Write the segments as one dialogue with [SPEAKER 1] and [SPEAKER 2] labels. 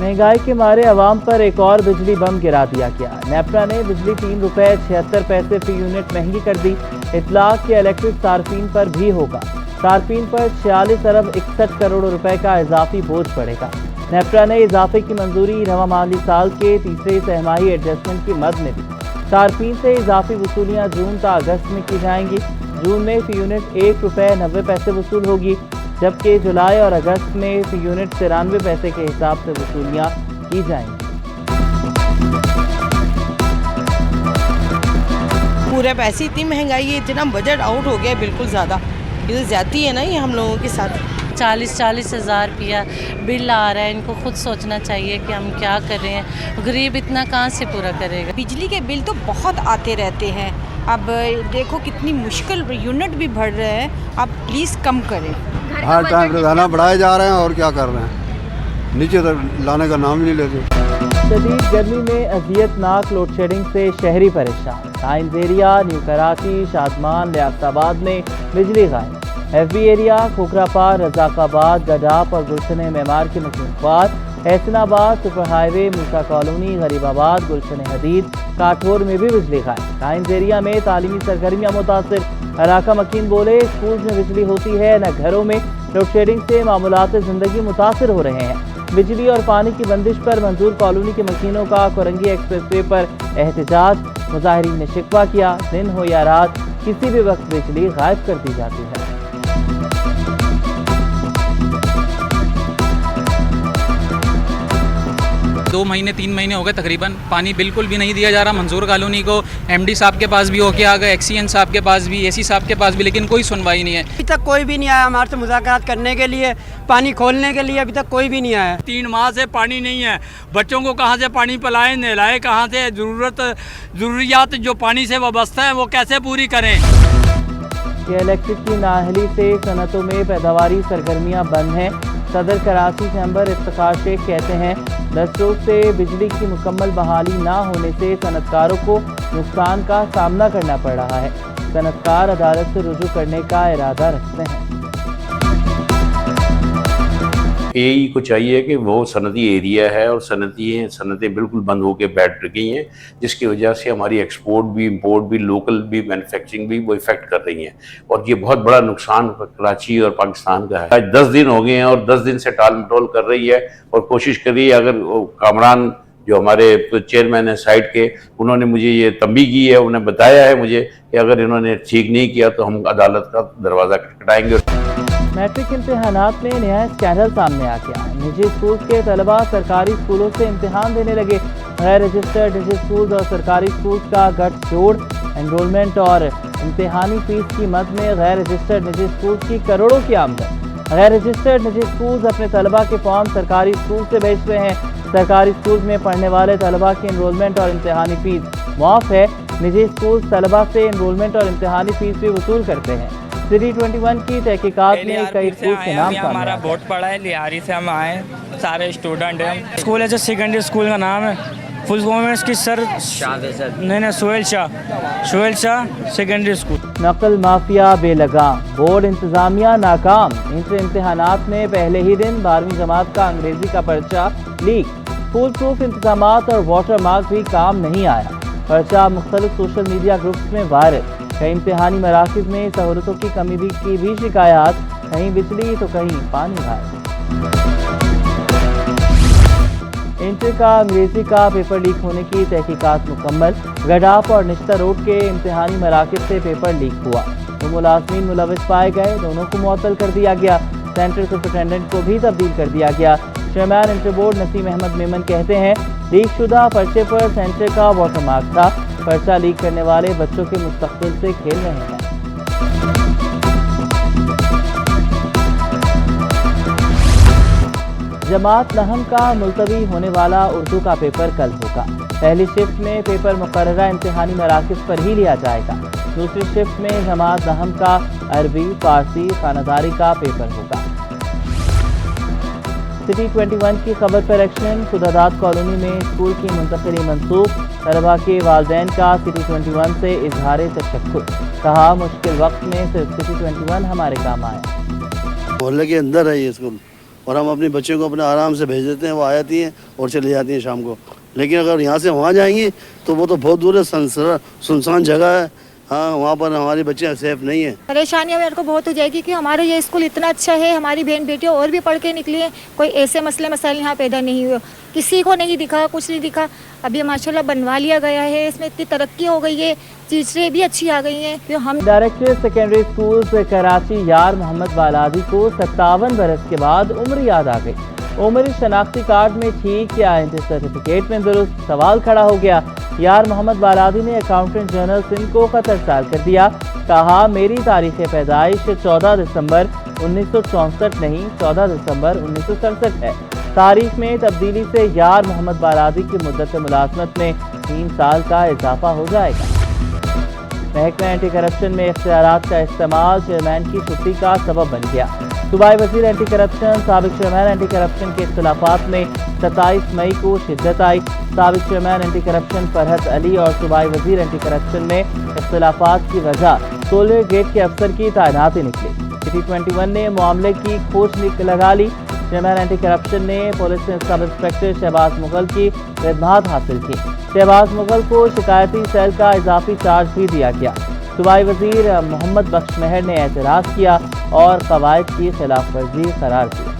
[SPEAKER 1] महंगाई के मारे आवाम पर एक और बिजली बम गिरा दिया गया। नेपरा ने बिजली 3 रुपए 76 पैसे फी यूनिट महंगी कर दी। इतलाक के इलेक्ट्रिक सार्फिन पर भी होगा। सार्फिन पर 46 अरब 61 करोड़ रुपए का इजाफी बोझ पड़ेगा। नेपरा ने इजाफे की मंजूरी रवा माली साल के तीसरे सहमाही एडजस्टमेंट की मद में दी। सार्फिन से इजाफी वसूलियाँ जून ता अगस्त में की जाएंगी। जून में फी यूनिट 1 रुपए 90 पैसे वसूल होगी, जबकि जुलाई और अगस्त में फी यूनिट 93 पैसे के हिसाब से वसूलियाँ की जाएंगी।
[SPEAKER 2] पूरे पैसे इतनी महंगाई है, इतना बजट आउट हो गया है बिल्कुल ज़्यादा। ये तो ज़्यादती है ना, ये हम लोगों के साथ
[SPEAKER 3] 40-40 हज़ार रुपया बिल आ रहा है। इनको खुद सोचना चाहिए कि हम क्या कर रहे हैं। गरीब इतना कहाँ से पूरा करेगा।
[SPEAKER 4] बिजली के बिल तो बहुत आते रहते हैं। अब देखो कितनी मुश्किल, यूनिट भी बढ़ रहे हैं। आप प्लीज़ कम करें।
[SPEAKER 5] हर टाइम रोजाना बढ़ाए जा रहे हैं और क्या कर रहे हैं, नीचे तो लाने का नाम ही नहीं लेते।
[SPEAKER 1] शदीद गर्मी में अजियतनाक लोड शेडिंग से शहरी परेशान। Times area, new Karachi, Shadman, Liaquatabad में बिजली गायब। FB एरिया, खोखरापार, रजाकाबाद, गडाप और गुलशन मेमार के मकीनख्वार। एहसनाबाद, सुपर हाईवे, मूसा कॉलोनी, गरीबाबाद, गुलशन हदीद, काठौर में भी बिजली गायब। टाइम्स एरिया में तालीमी सरगर्मियाँ मुतासिर। अराका मकीन बोले, स्कूल में बिजली होती है न घरों में। लोड शेडिंग से मामूलात ज़िंदगी मुतासिर हो रहे हैं। बिजली और पानी की बंदिश पर मंजूर कॉलोनी के मकीनों का कोरंगी एक्सप्रेस वे पर एहतजाज। मुजाहिरीन ने शिकवा किया, दिन हो या रात किसी भी वक्त बिजली गायब कर दी जाती है।
[SPEAKER 6] 2 महीने 3 महीने हो गए तकरीबन, पानी बिल्कुल भी नहीं दिया जा रहा मंजूर कॉलोनी को। MD साहब के पास भी होके आ गए, XCN साहब के पास भी, AC साहब के पास भी, लेकिन कोई सुनवाई नहीं है।
[SPEAKER 7] अभी तक कोई भी नहीं आया हमारे से मुज़ाकरात करने के लिए, पानी खोलने के लिए। अभी तक कोई भी नहीं आया।
[SPEAKER 8] 3 माह से पानी नहीं है। बच्चों को कहाँ से पानी पिलाएं, नहलाएं कहाँ से? ज़रूरियात जो पानी से वाबस्ता है वो कैसे पूरी करें?
[SPEAKER 1] ये इलेक्ट्रिक की नाअहली से सनतों में पैदावारी सरगर्मियाँ बंद हैं। सदर कराची चैम्बर इफ्तिखार शेख कहते हैं, 10 रोज से बिजली की मुकम्मल बहाली ना होने से सनतकारों को नुकसान का सामना करना पड़ रहा है। सनतकार अदालत से रुजू करने का इरादा रखते हैं।
[SPEAKER 9] AE को चाहिए कि वो सनती एरिया है और सनतें बिल्कुल बंद होकर बैठ गई हैं, जिसकी वजह से हमारी एक्सपोर्ट भी, इंपोर्ट भी, लोकल भी, मैन्युफैक्चरिंग भी वो इफेक्ट कर रही हैं और ये बहुत बड़ा नुकसान कराची और पाकिस्तान का है। आज 10 दिन हो गए हैं और 10 दिन से टाल मटोल कर रही है और कोशिश कर रही है। अगर कामरान जो हमारे चेयरमैन है साइड के, उन्होंने मुझे ये तंबीह की है, उन्हें बताया है मुझे कि अगर इन्होंने ठीक नहीं किया तो हम अदालत का दरवाज़ा खटखटाएंगे।
[SPEAKER 1] मैट्रिक इम्तिहानात में नया स्कैंडल सामने आ गया। निजी स्कूल के तलबा सरकारी स्कूलों से इम्तिहान देने लगे। गैर रजिस्टर्ड निजी स्कूल और सरकारी स्कूल का गठजोड़। एनरोलमेंट और इम्तिहानी फीस की मद में गैर रजिस्टर्ड निजी स्कूल की करोड़ों की आमदन। गैर रजिस्टर्ड निजी स्कूल अपने तलबा के फॉर्म सरकारी स्कूल से भेज रहे हैं। सरकारी स्कूल में पढ़ने वाले तलबा की एनरोलमेंट और इम्तिहानी फीस मुआफ है। निजी स्कूल तलबा से एनरोलमेंट और इम्तिहानी फीस भी वसूल करते हैं। सिटी 21 की तहकीकात में कई स्कूल के नाम
[SPEAKER 8] हमारा बोर्ड पड़ा है, लिहारी से हम आए, सारे स्टूडेंट हैं। स्कूल है जो सेकेंडरी स्कूल का नाम है, फुल फॉर्म है इसकी सर नहीं सोहेल शाह सेकेंडरी स्कूल।
[SPEAKER 1] नकल माफिया बेलगाम, बोर्ड इंतजामिया नाकाम। इंटर इम्तिहानात में पहले ही दिन 12वीं जमात का अंग्रेजी का पर्चा लीक। फुल प्रूफ इंतजामात और वाटर मार्क भी काम नहीं आया। पर्चा मुख्तलिफ सोशल मीडिया ग्रुप्स में वायरल। कई इम्तिहानी मराकज़ में सहूलतों की कमी की भी शिकायत। कहीं बिजली तो कहीं पानी गायब। इंटर का अंग्रेजी का पेपर लीक होने की तहकीकात मुकम्मल। गडाप और निश्ता रोड के इम्तिहानी मराकज़ से पेपर लीक हुआ तो मुलाजमीन मुलविस पाए गए। दोनों को मुअत्तल कर दिया गया। सेंटर सुपरिटेंडेंट को भी तब्दील कर दिया गया। Chairman inter board Naseem Ahmed Memon कहते हैं, लीक शुदा पर्चे पर सेंटर का वाटरमार्क था। पर्चा लीक करने वाले बच्चों के मुस्तकबिल से खेल रहे हैं। जमात नहम का मुलतवी होने वाला उर्दू का पेपर कल होगा। पहली शिफ्ट में पेपर मुकर्ररा इम्तिहानी मराकज़ पर ही लिया जाएगा। दूसरी शिफ्ट में जमात नहम का अरबी, फारसी, खानादारी का पेपर होगा। सिटी 21 की खबर पर एक्शन। खुदादाद कॉलोनी में स्कूल की मुंतकिली मंसूख। तलबा के वालिदैन का सिटी 21 से इजहार तशक्कुर। कहा, मुश्किल वक्त में सिर्फ सिटी 21 हमारे काम आया।
[SPEAKER 5] मोहल्ले के अंदर है ये स्कूल اور ہم اپنے بچے کو اپنے آرام سے بھیج دیتے ہیں, وہ آتی ہیں اور چلی جاتی ہیں شام کو. لیکن اگر یہاں سے وہاں جائیں گی تو وہ تو بہت دور ہے, سنسان جگہ ہے, ہاں وہاں پر ہماری بچیاں سیف نہیں ہیں.
[SPEAKER 10] پریشانی میرے کو بہت ہو جائے گی کہ ہمارا یہ اسکول اتنا اچھا ہے, ہماری بہن بیٹیاں اور بھی پڑھ کے نکلی ہیں, کوئی ایسے مسائل یہاں پیدا نہیں ہوئے, کسی کو نہیں دکھا, کچھ نہیں دکھا. ابھی ماشاءاللہ بنوا لیا گیا ہے, اس میں اتنی ترقی ہو گئی ہے, ٹیچریں بھی اچھی آ گئی ہیں. ہم
[SPEAKER 1] ڈائریکٹر سیکنڈری اسکولز کراچی یار محمد والادی کو 57 برس کے بعد عمر یاد آ گئی. عمری شناختی کارڈ میں ٹھیک یا آئیڈینٹی سرٹیفکیٹ میں درست؟ سوال کھڑا ہو گیا. یار محمد والادی نے اکاؤنٹنٹ جنرل سندھ کو خط ارسال کر دیا. کہا میری تاریخ پیدائش 14 دسمبر 1964 نہیں 14 دسمبر 1967 ہے. تاریخ میں تبدیلی سے یار محمد والادی کی مدت ملازمت میں 3 سال کا اضافہ ہو جائے گا. محکمہ اینٹی کرپشن میں اختیارات کا استعمال چیئرمین کی چھٹی کا سبب بن گیا. صوبائی وزیر اینٹی کرپشن سابق چیئرمین اینٹی کرپشن کے اختلافات میں 27 مئی کو شدت آئی. سابق چیئرمین اینٹی کرپشن فرحت علی اور صوبائی وزیر اینٹی کرپشن میں اختلافات کی وجہ ٹول گیٹ کے افسر کی تعیناتی نکلی. T21 نے معاملے کی کھوج لگا لی. چیئرمین اینٹی کرپشن نے police sub inspector Shahbaz Mughal کی خدمات حاصل کی. شہباز مغل کو شکایتی سیل کا اضافی چارج بھی دیا گیا. صوبائی وزیر محمد بخش مہر نے اعتراض کیا اور قواعد کی خلاف ورزی قرار دیا.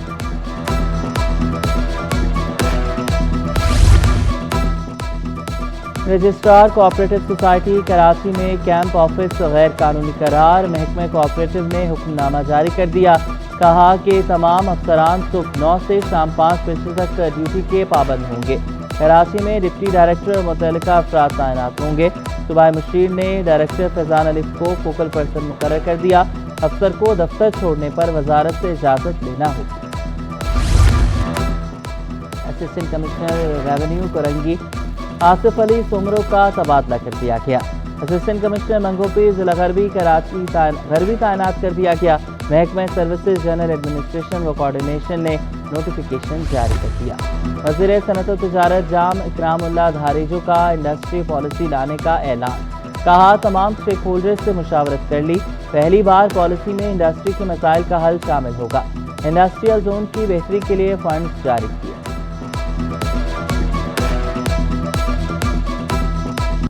[SPEAKER 1] رجسٹرار کوآپریٹو سوسائٹی کراچی میں کیمپ آفس غیر قانونی قرار. محکمہ کوآپریٹو نے حکم نامہ جاری کر دیا. کہا کہ تمام افسران صبح 9 سے شام 5 بجے تک ڈیوٹی کے پابند ہوں گے. کراچی میں ڈپٹی ڈائریکٹر متعلقہ افراد تعینات ہوں گے. صوبائی مشیر نے ڈائریکٹر فیضان الف کو فوکل پرسن مقرر کر دیا. افسر کو دفتر چھوڑنے پر وزارت سے اجازت لینا ہوگی. Assistant commissioner revenue Korangi Asif علی سمرو کا تبادلہ کر دیا گیا. اسسٹنٹ کمشنر منگوپی ضلع غربی کراچی غربی تعینات کر دیا گیا. محکمہ سروسز جنرل ایڈمنسٹریشن و کوارڈینیشن نے نوٹیفیکیشن جاری کر دیا. وزیر صنعت و تجارت جام اکرام اللہ دھاریجو کا انڈسٹری پالیسی لانے کا اعلان. کہا تمام اسٹیک ہولڈرز سے مشاورت کر لی. پہلی بار پالیسی میں انڈسٹری کے مسائل کا حل شامل ہوگا. انڈسٹریل زون کی بہتری کے لیے فنڈز جاری کیے.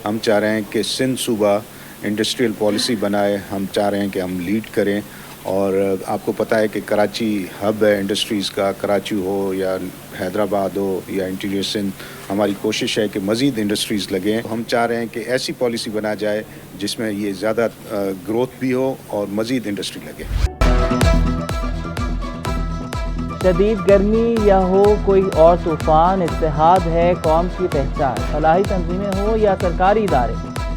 [SPEAKER 11] ہم چاہ رہے ہیں کہ سندھ صوبہ انڈسٹریل پالیسی بنائے. ہم چاہ رہے ہیں کہ ہم لیڈ کریں. اور آپ کو پتہ ہے کہ کراچی ہب ہے انڈسٹریز کا. کراچی ہو یا حیدرآباد ہو یا انٹیریئر سندھ, ہماری کوشش ہے کہ مزید انڈسٹریز لگیں. ہم چاہ رہے ہیں کہ ایسی پالیسی بنا جائے جس میں یہ زیادہ گروتھ بھی ہو اور مزید انڈسٹری لگے.
[SPEAKER 1] شدید گرمی یا ہو کوئی اور طوفان, اتحاد ہے قوم کی پہچان. فلاحی تنظیمیں ہوں یا سرکاری ادارے,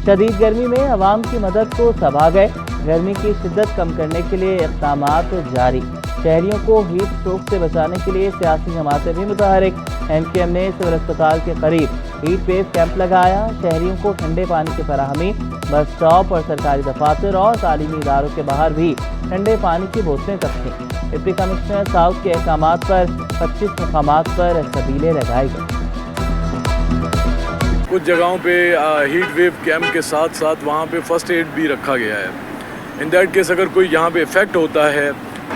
[SPEAKER 1] شدید گرمی میں عوام کی مدد کو سب آ گئے. گرمی کی شدت کم کرنے کے لیے اقدامات جاری. شہریوں کو ہیٹ اسٹروک سے بچانے کے لیے سیاسی جماعتیں بھی متحرک. MKM نے سول اسپتال کے قریب ہیٹ ویو کیمپ لگایا. شہریوں کو ٹھنڈے پانی کی فراہمی. بس اسٹاپ اور سرکاری دفاتر اور تعلیمی اداروں کے باہر بھی ٹھنڈے پانی کی بوتلیں تقسیم. ڈپٹی کمشنر ساؤتھ کے احکامات پر 25 مقامات پر سبیلیں لگائی گئی.
[SPEAKER 12] کچھ جگہوں پہ ہیٹ ویو کیمپ کے ساتھ ساتھ وہاں پہ فرسٹ ایڈ بھی رکھا گیا ہے. ان دیٹ کیس اگر کوئی یہاں پہ افیکٹ ہوتا ہے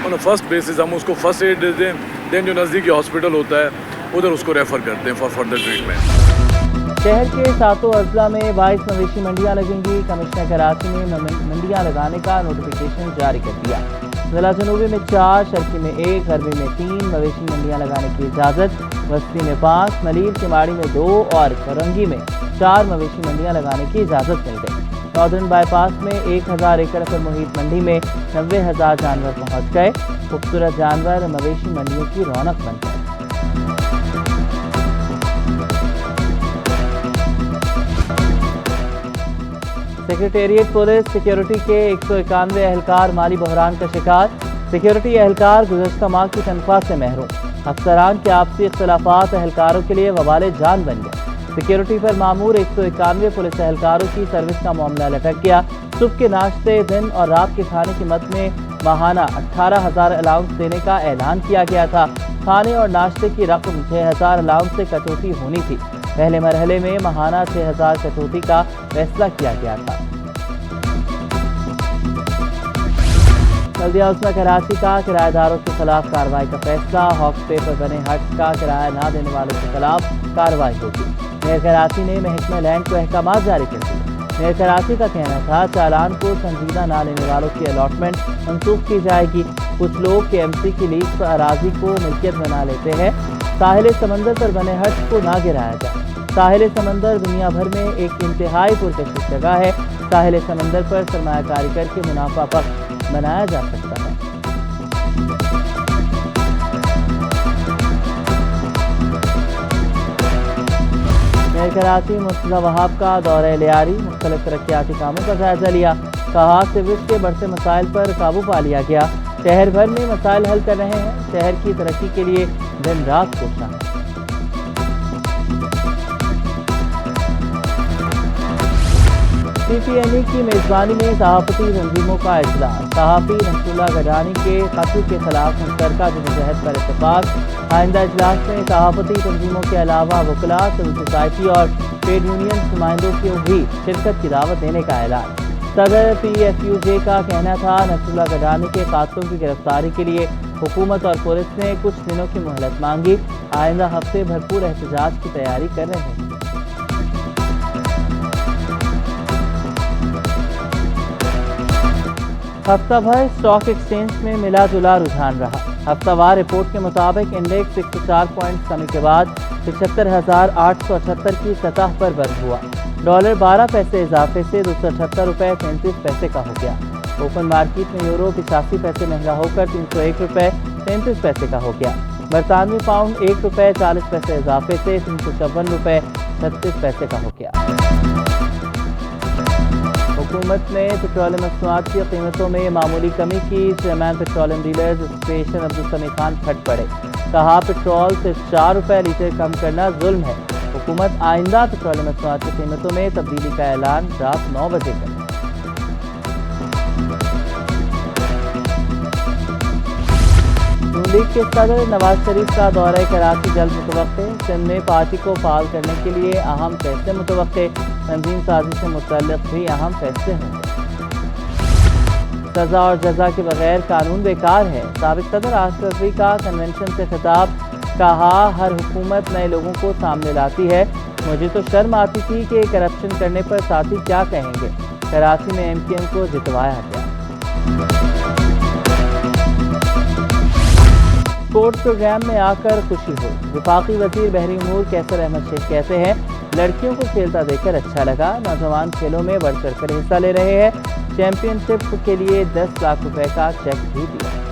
[SPEAKER 12] آن فرسٹ بیسس ہم اس کو فرسٹ ایڈ دے دیں. دین جو نزدیکی ہاسپٹل ہوتا ہے ادھر اس کو ریفر کرتے ہیں فار فردر ٹریٹمنٹ.
[SPEAKER 1] شہر کے 7 اضلاع میں 22 مویشی منڈیاں لگیں گی. کمشنر کراچی نے منڈیاں لگانے کا نوٹیفیکیشن جاری کر دیا. ضلع جنوبی میں 4, شرقی میں 1, غربی میں 3 مویشی منڈیاں لگانے کی اجازت. وسطی میں 5, ملیر چماڑی میں 2 اور کرنگی میں 4 مویشی منڈیاں لگانے کی اجازت مل گئی. ناردرن بائی پاس میں 1000 ایکڑ پر محیط منڈی میں 90,000 جانور پہنچ گئے. خوبصورت جانور مویشی منڈیوں کی رونق بن گئے. سیکریٹریٹ پولیس سیکیورٹی کے 191 اہلکار مالی بحران کا شکار. سیکیورٹی اہلکار گزشتہ ماہ کی تنخواہ سے محروم. افسران کے آپسی اختلافات اہلکاروں کے لیے وبال جان بن گئے. سیکیورٹی پر مامور 191 پولیس اہلکاروں کی سروس کا معاملہ لٹک گیا. صبح کے ناشتے, دن اور رات کے کھانے کی مد میں ماہانہ 18,000 الاؤنس دینے کا اعلان کیا گیا تھا. کھانے اور ناشتے کی رقم 6,000 الاؤنس سے کٹوتی ہونی تھی. پہلے مرحلے میں ماہانہ 6,000 کٹوتی کا فیصلہ کیا گیا تھا. बल्दिया उस्मा कराची का किराएदारों के खिलाफ कार्रवाई का फैसला। हॉक्स पे पर बने हट का किराया न देने वालों के खिलाफ कार्रवाई होगी। मेयर कराची ने महकमा लैंड को अहकामात जारी कर दिए। मेयर कराची का कहना था चालान को संजीदा न लेने वालों की अलॉटमेंट मनसूख की जाएगी। कुछ लोग KMC की लीज पर अराजी को मिल्कियत बना लेते हैं। साहिल समंदर पर बने हट को ना गिराया जाए। साहिल समंदर दुनिया भर में एक इंतहाई पुरकशिश जगह है। साहिल समंदर पर सरमायाकारी करके मुनाफा बख्श बनाया जा सकता है। मेयर कराची मुर्तज़ा वहाब का दौरे लियारी, मुख्तलिफ तरक्याती कामों का जायजा लिया। कहा सिविस के बढ़ते मसाइल पर काबू पा लिया गया। शहर भर में मसाइल हल कर रहे हैं। शहर की तरक्की के लिए दिन रात कोशिश है। CPNE की मेज़बानी में सहाफ़ती तंजीमों का इजलास। सहाफ़ी नसरुल्लाह गडानी के कत्ल के खिलाफ मुश्तरका जदोजहद पर इत्तेफाक। आइंदा इजलास में सहाफ़ती तंजीमों के अलावा वकला, सिविल सोसाइटी और ट्रेड यूनियन नुमाइंदों को भी शिरकत की दावत देने का ऐलान। सदर PFUJ का कहना था नसरुल्लाह गडानी के कातलों की गिरफ्तारी के लिए हुकूमत और पुलिस ने कुछ दिनों की मोहलत मांगी। आइंदा हफ्ते भरपूर एहतजाज की तैयारी कर रहे हैं। हफ्ता भर स्टॉक एक्सचेंज में मिला जुला रुझान रहा। हफ्तावार रिपोर्ट के मुताबिक इंडेक्स 104 पॉइंट्स कमी के बाद 75,878 की सतह पर बंद हुआ। डॉलर 12 पैसे इजाफे से ₹278.33 का हो गया। ओपन मार्केट में यूरो 85 पैसे महंगा होकर ₹301.33 का हो गया। बरतानवी पाउंड ₹1.40 इजाफे से ₹354.36 का हो गया। हुकूमत ने पेट्रोलियम मसनूआत की कीमतों में मामूली कमी की। Chairman petroleum dealers association Abdul समी खान फट पड़े। कहा पेट्रोल से ₹4 लीटर कम करना जुल्म है। हुकूमत आइंदा पेट्रोलियम मसनूआत की कीमतों में तब्दीली का ऐलान रात 9 बजे करे। नून लीग के सदर नवाज शरीफ का दौरा कराची जल्द मुतवक्के। सिंध में पार्टी को फाल करने के लिए अहम फैसले मुतवक्के। तंजीम साजी से मुतल्लिक़ भी अहम फैसले होंगे। सज़ा और जज़ा के बगैर कानून बेकार है। साबिक़ सदर आसिफ रज़वी का कन्वेंशन से खिताब। कहा हर हुकूमत नए लोगों को सामने लाती है। मुझे तो शर्म आती थी कि करप्शन करने पर साथी क्या कहेंगे। कराची में MKM को जितवाया गया। स्पोर्ट्स प्रोग्राम में आकर खुशी हो। वफाकी वज़ीर बहरी उमूर कैसर अहमद शेख कहते हैं लड़कियों को खेलता देखकर अच्छा लगा। नौजवान खेलों में बढ़ चढ़ कर हिस्सा ले रहे हैं। चैंपियनशिप के लिए 10 लाख रुपए का चेक भी दिया।